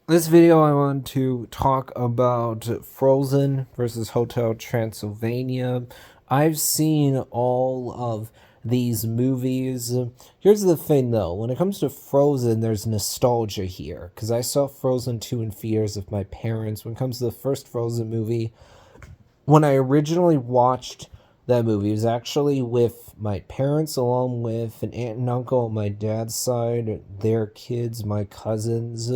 This video I want to talk about Frozen versus Hotel Transylvania. I've seen all of these movies. Here's the thing though, when it comes to Frozen, there's nostalgia here because I saw Frozen 2 in theaters with my parents. When it comes to the first Frozen movie, when I originally watched that movie, it was actually with my parents, along with an aunt and uncle on my dad's side, their kids, my cousins.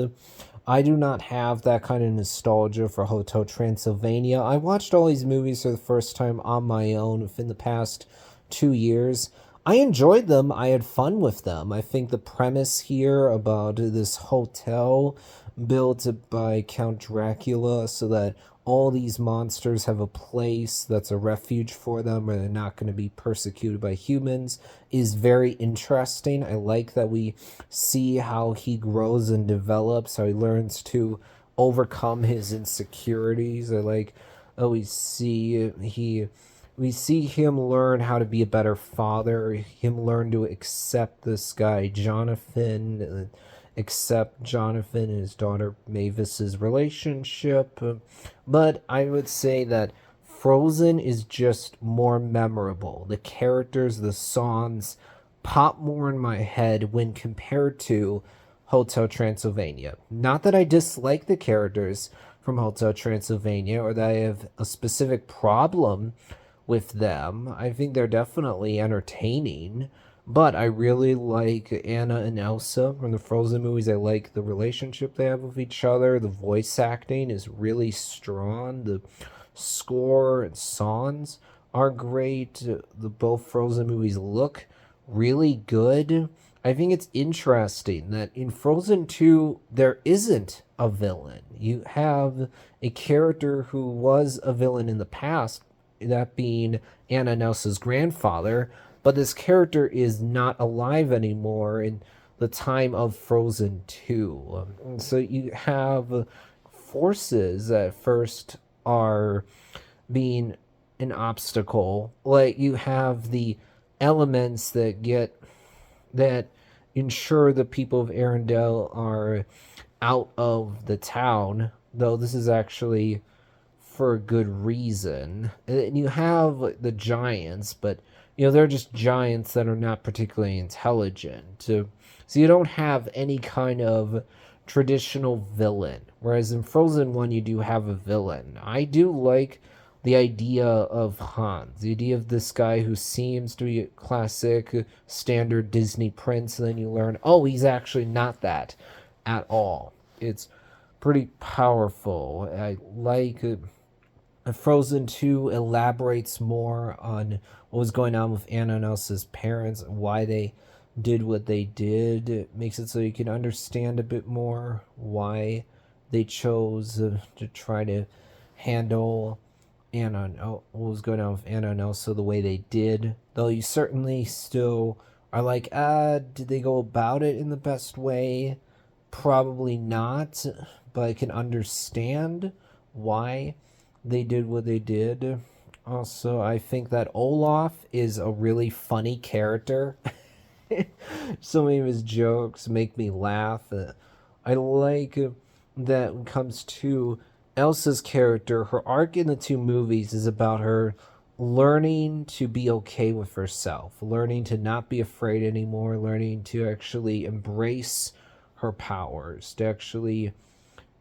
I do not have that kind of nostalgia for Hotel Transylvania. I watched all these movies for the first time on my own within the past 2 years. I enjoyed them. I had fun with them. I think the premise here about this hotel built by Count Dracula so that all these monsters have a place that's a refuge for them where they're not going to be persecuted by humans is very interesting. I like that we see how he grows and develops, how he learns to overcome his insecurities. I like that we see him learn how to be a better father, him learn to accept this guy Jonathan, accept Jonathan and his daughter Mavis's relationship. But I would say that Frozen is just more memorable. The characters, the songs pop more in my head when compared to Hotel Transylvania. Not that I dislike the characters from Hotel Transylvania or that I have a specific problem with them. I think they're definitely entertaining. But I really like Anna and Elsa from the Frozen movies. I like the relationship they have with each other. The voice acting is really strong. The score and songs are great. The both Frozen movies look really good. I think it's interesting that in Frozen 2 there isn't a villain. You have a character who was a villain in the past, that being Anna and Elsa's grandfather, but this character is not alive anymore in the time of Frozen 2. So you have forces that first are being an obstacle. Like you have the elements that ensure the people of Arendelle are out of the town, though this is actually for a good reason. And you have like, the giants, but they're just giants that are not particularly intelligent. So you don't have any kind of traditional villain. Whereas in Frozen 1, you do have a villain. I do like the idea of Hans, the idea of this guy who seems to be a classic, standard Disney prince, and then you learn, oh, he's actually not that at all. It's pretty powerful. I like Frozen 2 elaborates more on what was going on with Anna and Elsa's parents, why they did what they did. It makes it so you can understand a bit more why they chose to try to handle Anna and what was going on with Anna and Elsa the way they did. Though you certainly still are like, did they go about it in the best way? Probably not, but I can understand why they did what they did. Also, I think that Olaf is a really funny character. So many of his jokes make me laugh. I like that when it comes to Elsa's character, her arc in the two movies is about her learning to be okay with herself, learning to not be afraid anymore, learning to actually embrace her powers, to actually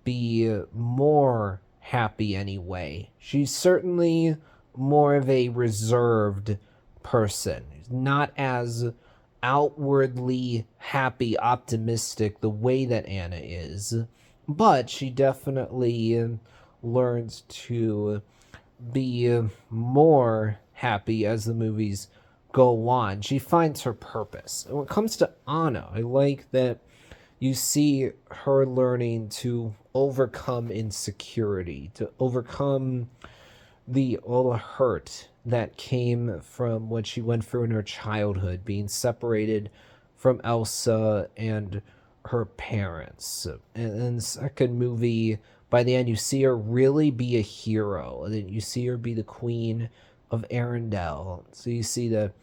be more happy anyway. She's certainly more of a reserved person, not as outwardly happy, optimistic the way that Anna is, but she definitely learns to be more happy as the movies go on. She finds her purpose. And when it comes to Anna, I like that you see her learning to overcome insecurity, to overcome the all the hurt that came from what she went through in her childhood, being separated from Elsa and her parents. And in the second movie, by the end, you see her really be a hero. And then you see her be the queen of Arendelle. So you see that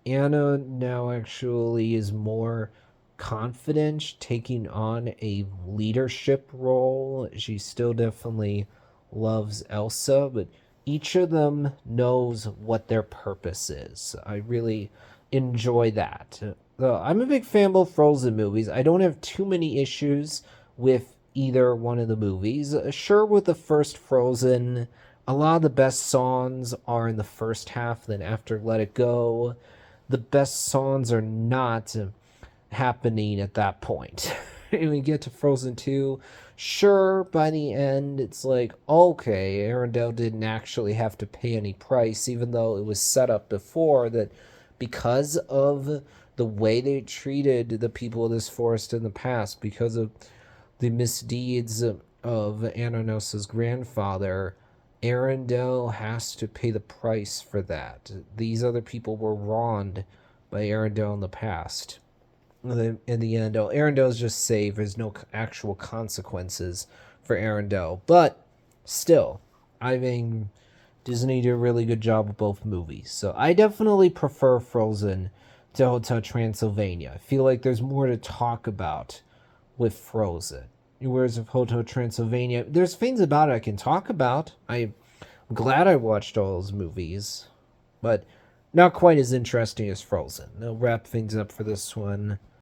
Anna now actually is more confident taking on a leadership role. She still definitely loves Elsa, but each of them knows what their purpose is. I really enjoy that. I'm a big fan of both Frozen movies. I don't have too many issues with either one of the movies. Sure, with the first Frozen, a lot of the best songs are in the first half, then after Let It Go, the best songs are not happening at that point. And we get to Frozen 2. Sure, by the end, it's like, okay, Arendelle didn't actually have to pay any price, even though it was set up before that because of the way they treated the people of this forest in the past, because of the misdeeds of Anonos's grandfather, Arendelle has to pay the price for that. These other people were wronged by Arendelle in the past. In the end, Arendelle is just saved. There's no actual consequences for Arendelle. But still, I think Disney did a really good job with both movies. So I definitely prefer Frozen to Hotel Transylvania. I feel like there's more to talk about with Frozen. Whereas with Hotel Transylvania, there's things about it I can talk about. I'm glad I watched all those movies, but not quite as interesting as Frozen. I'll wrap things up for this one.